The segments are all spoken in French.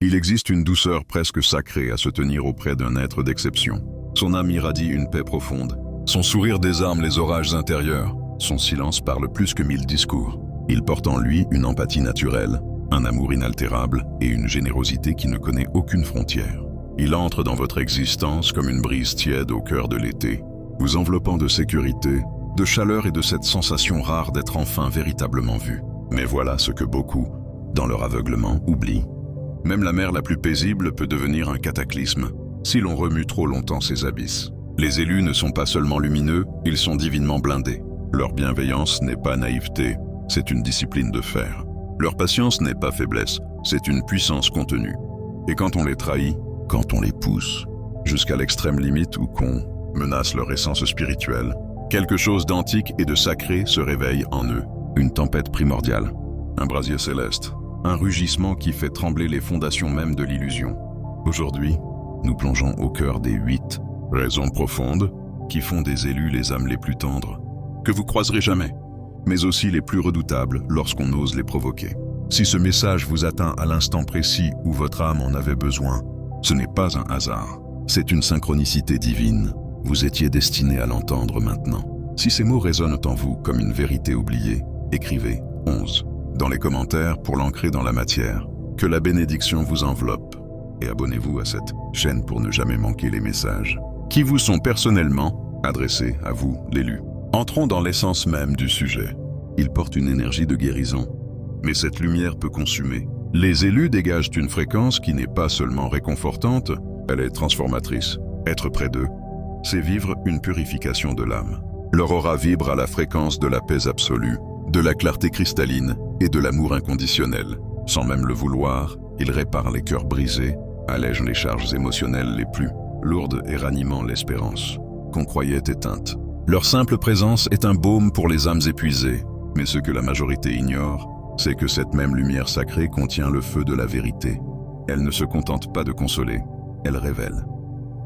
Il existe une douceur presque sacrée à se tenir auprès d'un être d'exception. Son âme irradie une paix profonde. Son sourire désarme les orages intérieurs. Son silence parle plus que 1000 discours. Il porte en lui une empathie naturelle, un amour inaltérable et une générosité qui ne connaît aucune frontière. Il entre dans votre existence comme une brise tiède au cœur de l'été, vous enveloppant de sécurité, de chaleur et de cette sensation rare d'être enfin véritablement vu. Mais voilà ce que beaucoup, dans leur aveuglement, oublient. Même la mer la plus paisible peut devenir un cataclysme, si l'on remue trop longtemps ses abysses. Les élus ne sont pas seulement lumineux, ils sont divinement blindés. Leur bienveillance n'est pas naïveté, c'est une discipline de fer. Leur patience n'est pas faiblesse, c'est une puissance contenue. Et quand on les trahit, quand on les pousse, jusqu'à l'extrême limite où qu'on menace leur essence spirituelle, quelque chose d'antique et de sacré se réveille en eux. Une tempête primordiale, un brasier céleste, un rugissement qui fait trembler les fondations même de l'illusion. Aujourd'hui, nous plongeons au cœur des 8 raisons profondes qui font des élus les âmes les plus tendres, que vous croiserez jamais, mais aussi les plus redoutables lorsqu'on ose les provoquer. Si ce message vous atteint à l'instant précis où votre âme en avait besoin, ce n'est pas un hasard, c'est une synchronicité divine. Vous étiez destiné à l'entendre maintenant. Si ces mots résonnent en vous comme une vérité oubliée, écrivez 11 dans les commentaires pour l'ancrer dans la matière. Que la bénédiction vous enveloppe. Et abonnez-vous à cette chaîne pour ne jamais manquer les messages qui vous sont personnellement adressés à vous, l'élu. Entrons dans l'essence même du sujet. Il porte une énergie de guérison, mais cette lumière peut consumer. Les élus dégagent une fréquence qui n'est pas seulement réconfortante, elle est transformatrice. Être près d'eux, c'est vivre une purification de l'âme. Leur aura vibre à la fréquence de la paix absolue, de la clarté cristalline et de l'amour inconditionnel. Sans même le vouloir, ils réparent les cœurs brisés, allègent les charges émotionnelles les plus lourdes et ranimant l'espérance qu'on croyait éteinte. Leur simple présence est un baume pour les âmes épuisées, mais ce que la majorité ignore, c'est que cette même lumière sacrée contient le feu de la vérité. Elle ne se contente pas de consoler, elle révèle.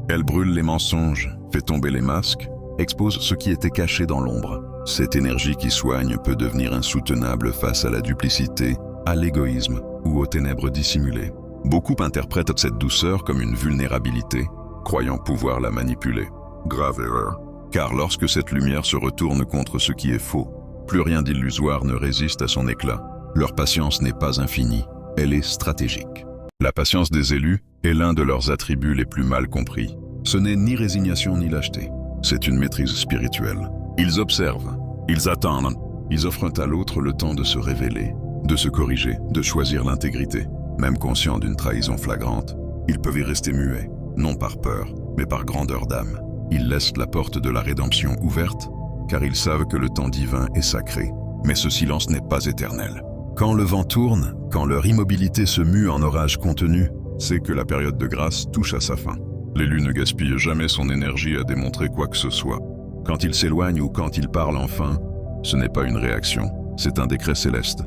Elle brûle les mensonges, fait tomber les masques, expose ce qui était caché dans l'ombre. Cette énergie qui soigne peut devenir insoutenable face à la duplicité, à l'égoïsme ou aux ténèbres dissimulées. Beaucoup interprètent cette douceur comme une vulnérabilité, croyant pouvoir la manipuler. Grave erreur. Car lorsque cette lumière se retourne contre ce qui est faux, plus rien d'illusoire ne résiste à son éclat. Leur patience n'est pas infinie, elle est stratégique. La patience des élus est l'un de leurs attributs les plus mal compris. Ce n'est ni résignation ni lâcheté, c'est une maîtrise spirituelle. Ils observent, ils attendent, ils offrent à l'autre le temps de se révéler, de se corriger, de choisir l'intégrité. Même conscients d'une trahison flagrante, ils peuvent y rester muets, non par peur, mais par grandeur d'âme. Ils laissent la porte de la rédemption ouverte, car ils savent que le temps divin est sacré. Mais ce silence n'est pas éternel. Quand le vent tourne, quand leur immobilité se mue en orage contenu, c'est que la période de grâce touche à sa fin. L'élu ne gaspille jamais son énergie à démontrer quoi que ce soit. Quand il s'éloigne ou quand il parle enfin, ce n'est pas une réaction, c'est un décret céleste.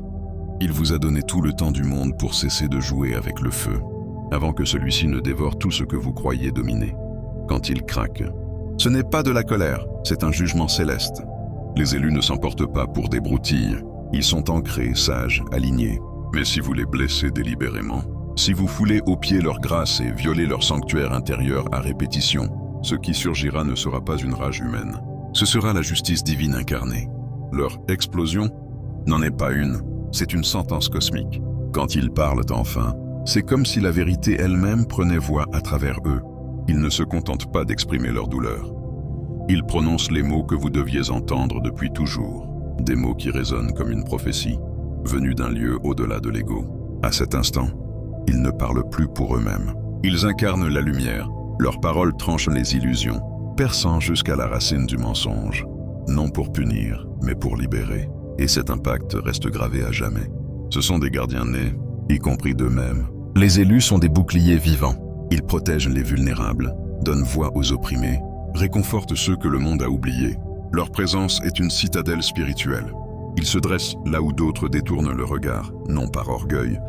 Il vous a donné tout le temps du monde pour cesser de jouer avec le feu, avant que celui-ci ne dévore tout ce que vous croyez dominer. Quand il craque, ce n'est pas de la colère, c'est un jugement céleste. Les élus ne s'emportent pas pour des broutilles, ils sont ancrés, sages, alignés. Mais si vous les blessez délibérément, si vous foulez aux pieds leur grâce et violez leur sanctuaire intérieur à répétition, ce qui surgira ne sera pas une rage humaine, ce sera la justice divine incarnée. Leur explosion n'en est pas une, c'est une sentence cosmique. Quand ils parlent enfin, c'est comme si la vérité elle-même prenait voix à travers eux. Ils ne se contentent pas d'exprimer leur douleur. Ils prononcent les mots que vous deviez entendre depuis toujours, des mots qui résonnent comme une prophétie, venue d'un lieu au-delà de l'ego. À cet instant, ils ne parlent plus pour eux-mêmes. Ils incarnent la lumière, leurs paroles tranchent les illusions, perçant jusqu'à la racine du mensonge, non pour punir, mais pour libérer. Et cet impact reste gravé à jamais. Ce sont des gardiens nés, y compris d'eux-mêmes. Les élus sont des boucliers vivants. Ils protègent les vulnérables, donnent voix aux opprimés, réconfortent ceux que le monde a oubliés. Leur présence est une citadelle spirituelle. Ils se dressent là où d'autres détournent le regard, non par orgueil,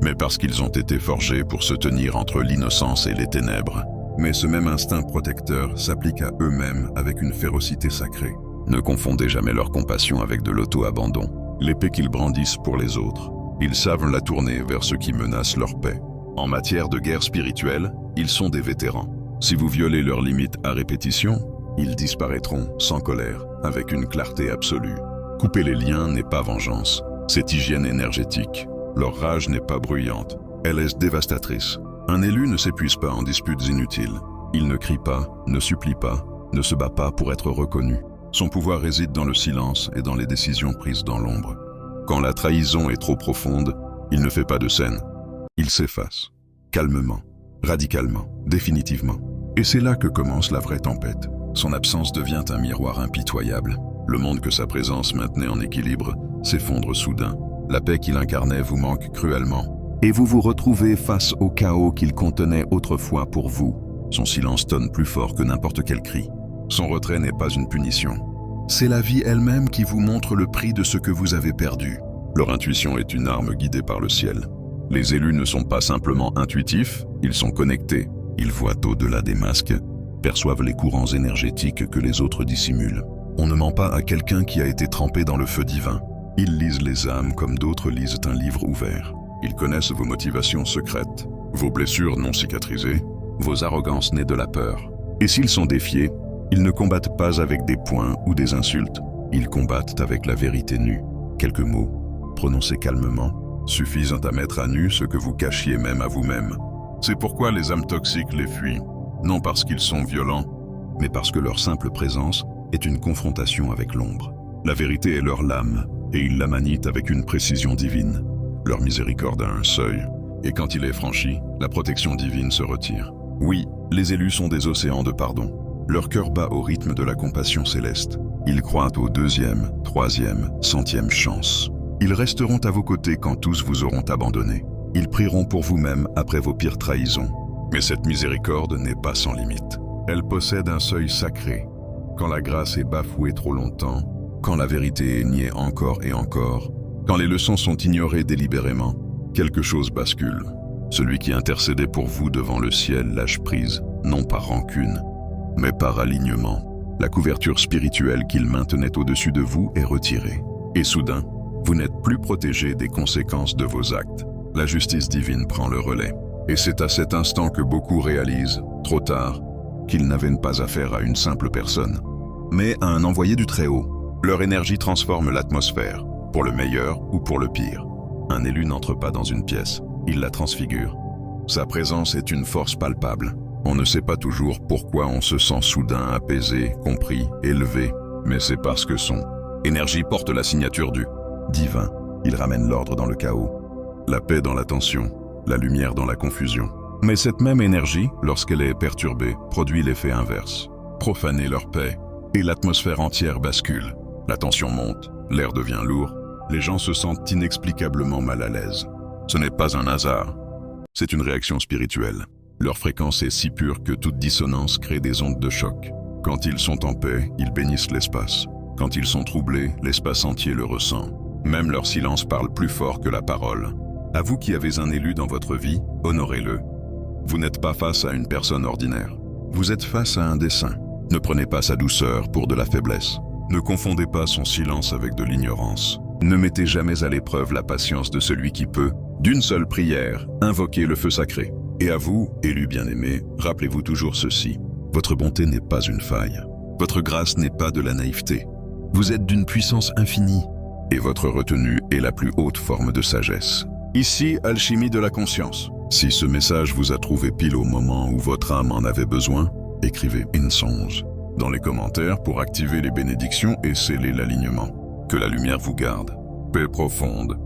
mais parce qu'ils ont été forgés pour se tenir entre l'innocence et les ténèbres. Mais ce même instinct protecteur s'applique à eux-mêmes avec une férocité sacrée. Ne confondez jamais leur compassion avec de l'auto-abandon. L'épée qu'ils brandissent pour les autres, ils savent la tourner vers ceux qui menacent leur paix. En matière de guerre spirituelle, ils sont des vétérans. Si vous violez leurs limites à répétition, ils disparaîtront sans colère, avec une clarté absolue. Couper les liens n'est pas vengeance, c'est hygiène énergétique. Leur rage n'est pas bruyante, elle est dévastatrice. Un élu ne s'épuise pas en disputes inutiles. Il ne crie pas, ne supplie pas, ne se bat pas pour être reconnu. Son pouvoir réside dans le silence et dans les décisions prises dans l'ombre. Quand la trahison est trop profonde, il ne fait pas de scène. Il s'efface, calmement, radicalement, définitivement. Et c'est là que commence la vraie tempête. Son absence devient un miroir impitoyable. Le monde que sa présence maintenait en équilibre s'effondre soudain. La paix qu'il incarnait vous manque cruellement. Et vous vous retrouvez face au chaos qu'il contenait autrefois pour vous. Son silence tonne plus fort que n'importe quel cri. Son retrait n'est pas une punition. C'est la vie elle-même qui vous montre le prix de ce que vous avez perdu. Leur intuition est une arme guidée par le ciel. Les élus ne sont pas simplement intuitifs, ils sont connectés. Ils voient au-delà des masques, perçoivent les courants énergétiques que les autres dissimulent. On ne ment pas à quelqu'un qui a été trempé dans le feu divin. Ils lisent les âmes comme d'autres lisent un livre ouvert. Ils connaissent vos motivations secrètes, vos blessures non cicatrisées, vos arrogances nées de la peur. Et s'ils sont défiés, ils ne combattent pas avec des poings ou des insultes. Ils combattent avec la vérité nue. Quelques mots, prononcés calmement, suffisent à mettre à nu ce que vous cachiez même à vous-même. C'est pourquoi les âmes toxiques les fuient. Non parce qu'ils sont violents, mais parce que leur simple présence est une confrontation avec l'ombre. La vérité est leur lame, et ils la manient avec une précision divine. Leur miséricorde a un seuil, et quand il est franchi, la protection divine se retire. Oui, les élus sont des océans de pardon. Leur cœur bat au rythme de la compassion céleste. Ils croient aux 2e, 3e, 100e chances. Ils resteront à vos côtés quand tous vous auront abandonné. Ils prieront pour vous-même après vos pires trahisons. Mais cette miséricorde n'est pas sans limite. Elle possède un seuil sacré. Quand la grâce est bafouée trop longtemps, quand la vérité est niée encore et encore, quand les leçons sont ignorées délibérément, quelque chose bascule. Celui qui intercédait pour vous devant le ciel lâche prise, non par rancune, mais par alignement. La couverture spirituelle qu'il maintenait au-dessus de vous est retirée. Et soudain, vous n'êtes plus protégé des conséquences de vos actes. La justice divine prend le relais. Et c'est à cet instant que beaucoup réalisent, trop tard, qu'ils n'avaient pas affaire à une simple personne, mais à un envoyé du Très-Haut. Leur énergie transforme l'atmosphère, pour le meilleur ou pour le pire. Un élu n'entre pas dans une pièce, il la transfigure. Sa présence est une force palpable. On ne sait pas toujours pourquoi on se sent soudain apaisé, compris, élevé, mais c'est parce que son énergie porte la signature du divin. Il ramène l'ordre dans le chaos, la paix dans la tension, la lumière dans la confusion. Mais cette même énergie, lorsqu'elle est perturbée, produit l'effet inverse. Profaner leur paix, et l'atmosphère entière bascule. La tension monte, l'air devient lourd, les gens se sentent inexplicablement mal à l'aise. Ce n'est pas un hasard, c'est une réaction spirituelle. Leur fréquence est si pure que toute dissonance crée des ondes de choc. Quand ils sont en paix, ils bénissent l'espace. Quand ils sont troublés, l'espace entier le ressent. Même leur silence parle plus fort que la parole. À vous qui avez un élu dans votre vie, honorez-le. Vous n'êtes pas face à une personne ordinaire. Vous êtes face à un dessein. Ne prenez pas sa douceur pour de la faiblesse. Ne confondez pas son silence avec de l'ignorance. Ne mettez jamais à l'épreuve la patience de celui qui peut, d'une seule prière, invoquer le feu sacré. Et à vous, élus bien-aimés, rappelez-vous toujours ceci. Votre bonté n'est pas une faille. Votre grâce n'est pas de la naïveté. Vous êtes d'une puissance infinie. Et votre retenue est la plus haute forme de sagesse. Ici, alchimie de la conscience. Si ce message vous a trouvé pile au moment où votre âme en avait besoin, écrivez « Insonge » dans les commentaires pour activer les bénédictions et sceller l'alignement. Que la lumière vous garde. Paix profonde.